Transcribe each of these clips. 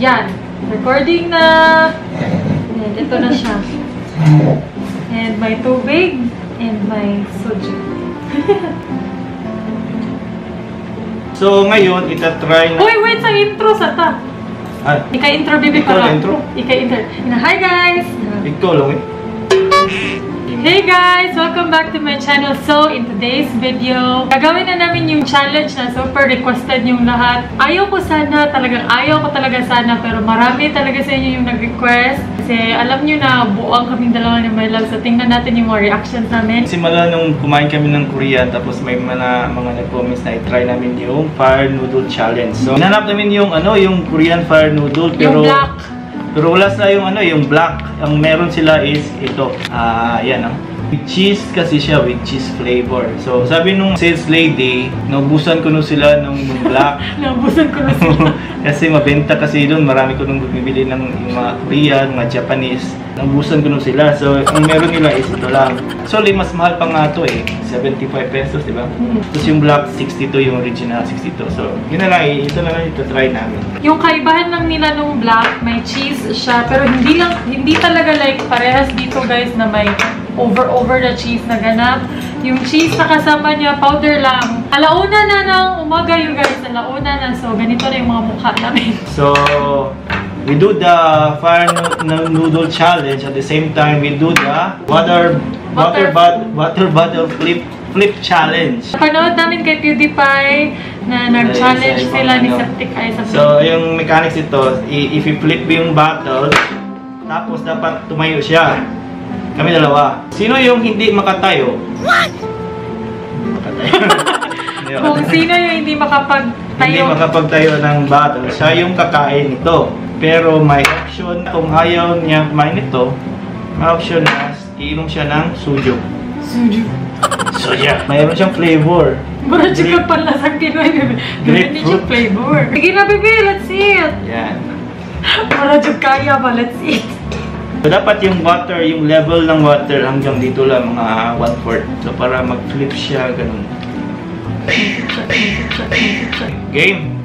Yan. Recording na. And ito na siya. And may tubig. And may soju. So, ngayon, itatry na... Uy, wait! Sa intro sa ta. Ika-intro, baby. Ikaw na intro? Ika-intro. Hi, guys! Ikaw lang eh. Hey guys! Welcome back to my channel. So, in today's video, gagawin na namin yung challenge na super requested yung lahat. Ayaw ko sana, ayaw ko talaga sana, pero marami talaga sa inyo yung nag-request. Kasi alam nyo na, buwang kaming dalawa ni My Love. So, tingnan natin yung mga reactions namin. Simula nung kumain kami ng Korean, tapos may mga nag-comments na i-try namin yung Fire Noodle Challenge. So, nanap namin yung yung Korean Fire Noodle, pero... Yung black. Pero wala sila yung black. Ang meron sila is ito. Yan with cheese kasi siya, with cheese flavor. So, sabi nung sales lady, naubusan ko nung sila nung black. Naubusan ko na sila. Kasi mabenta kasi doon. Marami ko nung bumibili ng yung mga Korean, mga Japanese. Naubusan ko nung sila. So, ang meron nila is ito lang. So, mas mahal pa nga ito eh. 75 pesos, di ba? Tapos yung black, 62, yung original, 62. So, yun na lang eh. Ito na lang ito try namin. Yung kaibahan lang nila nung black, may cheese siya. Pero hindi talaga like parehas dito guys na may over the cheese na ganap. Yung cheese na kasama niya, powder lang. Alauna na ng umaga you guys. Alauna na. So, ganito na yung mga mukha namin. So, we do the Fire Noodle Challenge. At the same time, we do the water bottle flip challenge. Panood namin kay PewDiePie na nag-challenge sila ni Septic Eye. So, yung mechanics ito, if you flip yung bottle, tapos dapat tumayo siya. Kami dalawa. Sino yung hindi makatayo? What? Kung sino yung hindi makapagtayo? Hindi makapagtayo ng bottle, siya yung kakain nito. Pero may option, kung ayaw niya kumain nito, may option na iinom siya ng suju. Suju. Mayroon siyang flavor. Marajud ka pala sa Pinoy, bebe. Grapefruit yung flavor. Sige na, bebe. Let's eat. Yan. Marajud kaya ba? Let's eat. So, dapat yung water, yung level ng water hanggang dito lang, mga 1/4. So, para mag-flip siya, ganun. Game!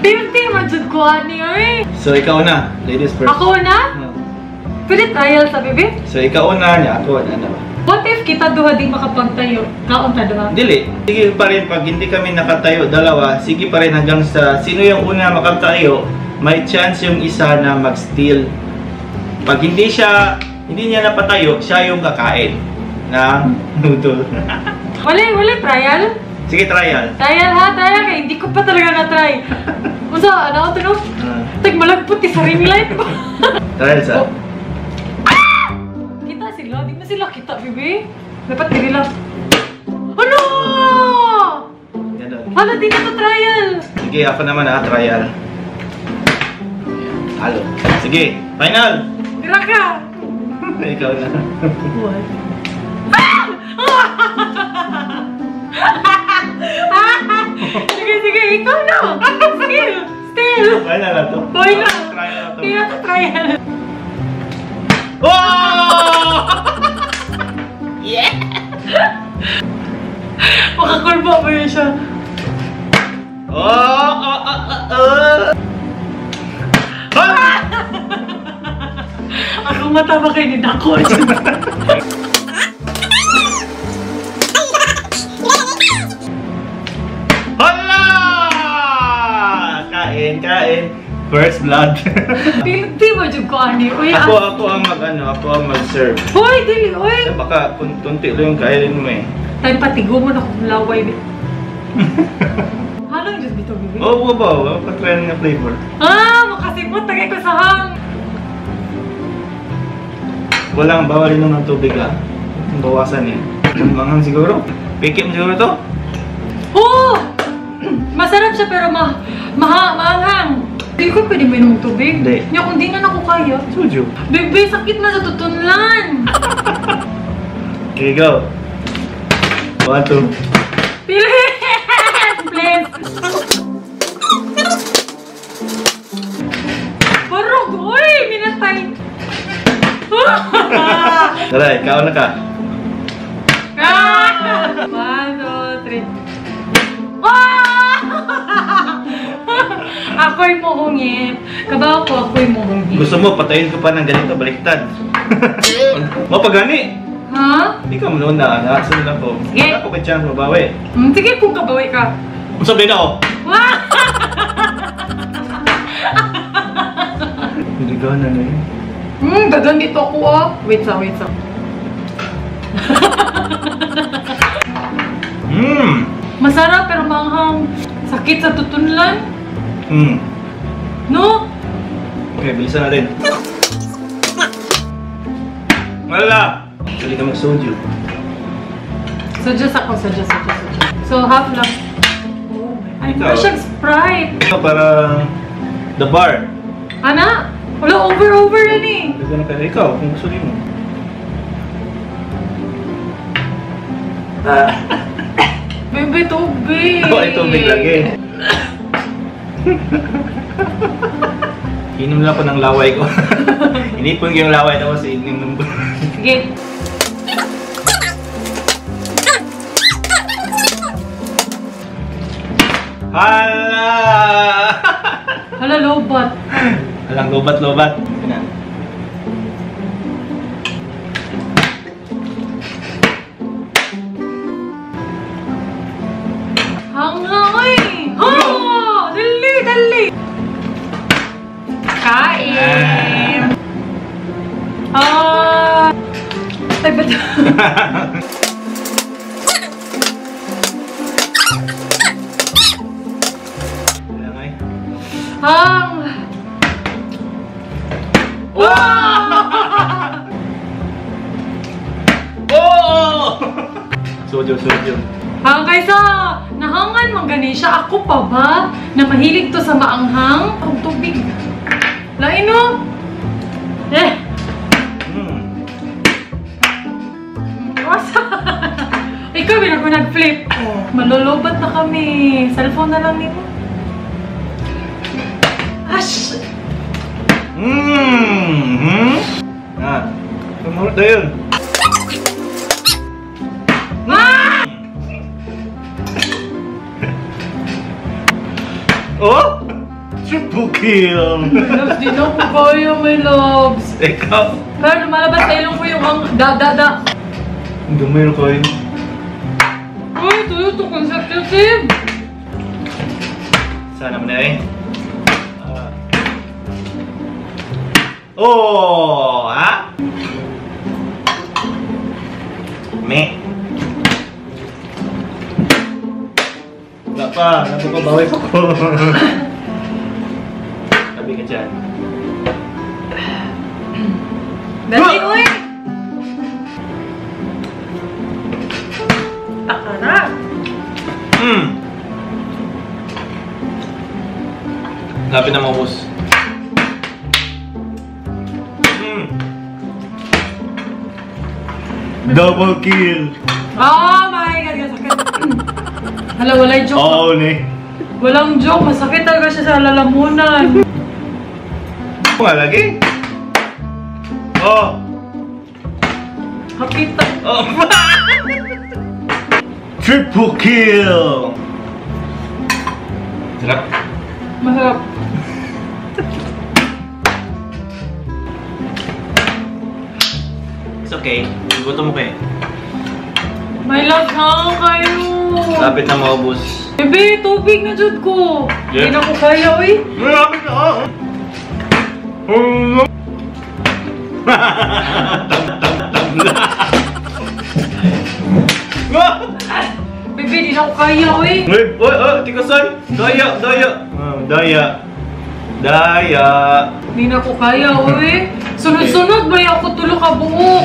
Beauty! Marajud ko, ani, ay! So, ikaw na. Ladies first. Ako na? Pwede trial sa bebe? So, ikaw na niya. Ako na naman. What if kita duha di makapagtayo? Kaon ka duha? Dili. Sige pa rin. Pag hindi kami nakatayo, dalawa, sige pa rin hanggang sa sino yung una makatayo, may chance yung isa na mag-steal. Pag hindi niya napatayo, siya yung kakain ng noodle. Wala trial? Sige, trial. Trial ha, trial ka. Hindi ko pa talaga na-try. Unsa, ano ito no? Tagmalagpot, isa ring light ba? Trial sa? Kita sila, di na sila kita, bebe. Dapat diri lang. Ano? Hala, di na to trial. Sige, ako naman trial. Halo. Sige, final! Tira ka! Ikaw na. What? Sige, ikaw na! Still! Final na to. Final! Trial na to. Kaya to trial. Oh! Yeah! Makakulbo mo yun siya. Ako matama kayo ni Dako. Hala! Kain. First blood. Di mo dyan ko, ani. Ako ang mag-serve. Hoy, dili, oy! Baka tunti lang yung kainin mo eh. Tayo patigo mo na kung laway. Halang dyan dito, bibi? Oo, ba? Patry ng flavor. Makasipot. Tagay ko sa hang. Walang bawalin ng tubig bawasan eh. Manghang siguro. Pikim siguro to. Oo! Masarap siya pero maanghang. Hindi ko pwede mainom tubig. Hindi. Kung di na ako kaya. Suju. Bebe, sakit na sa tutunlan. Okay, go. 1, 2. Please. Barog, uy! Minatay. Tara, ikaw na ka. 1, 2, 3. Ako Ako'y mohongip. Kabaw ko, ako'y mohongip. Gusto mo, patayin ko pa ng ganito, baliktad. Mapagani! Ha? Hindi ka manoon na, nakasunod ako. Sige. Ako pa chance mabawi. Sige kung kabawi ka. Kung sabihin ako, hindi ka na na yun. Dagan dito ako Wait sa. Masarap pero manghang. Sakit sa tutunlan. No? Okay, bilisan natin. Wala! Galing ka mag-soju. Soju ako, soju. So, half lang. Ay, Ikaw. para siyang Sprite. Ito parang the bar. Ana? Wala, over yan eh. Gagano ka ikaw, kung gusto din mo. Bebe, tubig. Ako ay tubig lagi. Inom lang ako ng laway ko. Inipon ko yung laway tapos inom ko. Sige. Hala! Hala, lobat. Alang lobat. Yan. Hangay! Oh! Dali! Kain! Ay, ba't? Hang! Oh! Soju. Kaysa nahangan man gani siya. Ako pa ba? Na mahilig to sa maanghang? Ang tubig. Lain no? Wasa? Ikaw, bilang ko nag-flip. Oh, malulubat na kami. Cellphone na lang nito. Ash! Sumunod na yun. Oh! Triple kill! Loves, di na ko kaya, my loves. Ikaw? Pero lumalabas sa ilong ko yung da. Ang gamay na kayo. Uy, ito consecutive. Sana mo na eh. Oh! Ha? Me. Wala pa. Napapabawi pa ko. Sabi ka dyan. Dali, uy! Takara. Sabi na maubos. Double kill! Oh my God, sakit. Hala, walay joke. Oo, ne. Walang joke, masakit talaga siya sa lalamunan. Nga lagi? Oh! Hakita. Oh! Triple kill! Sarap. Masarap. It's okay. Gutom mo kayo. My love, ha kayo. Lapit na maubos. Bebe, tubig na dyan ko. Hindi na ko kaya, uy. Lapit na! Bebe, di na ko kaya, uy. Tikasan! Daya! Di na ko kaya, uy. Sunod-sunod ba ako tulo ka buo?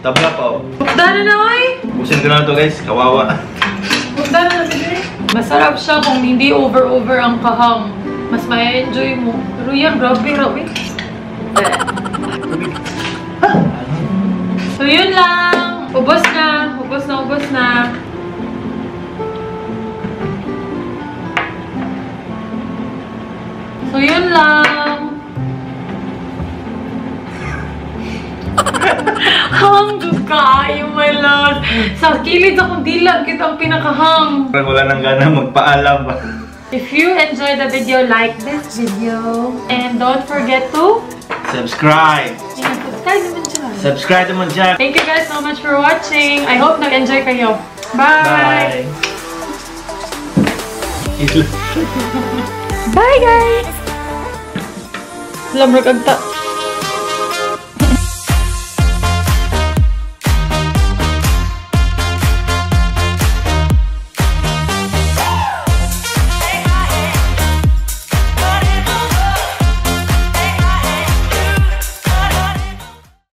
Tabla pa, oh. Hukda na, uy. Busin ko na ito, guys. Kawawa. Hukda na, bebe. Masarap siya kung hindi over-over ang kahang. Mas ma-enjoy mo. Pero yan, grabe. So yun lang. Ubos na. So yun lang. Hanggang kaayo, my lord. Sa kilid akong dilag kitang pinakahang. Parang wala nang gana magpaalam. If you enjoyed the video, like this video. And don't forget to subscribe. Subscribe naman dyan. Thank you guys so much for watching. I hope nag-enjoy kayo. Bye! Bye guys! Lamrag agta.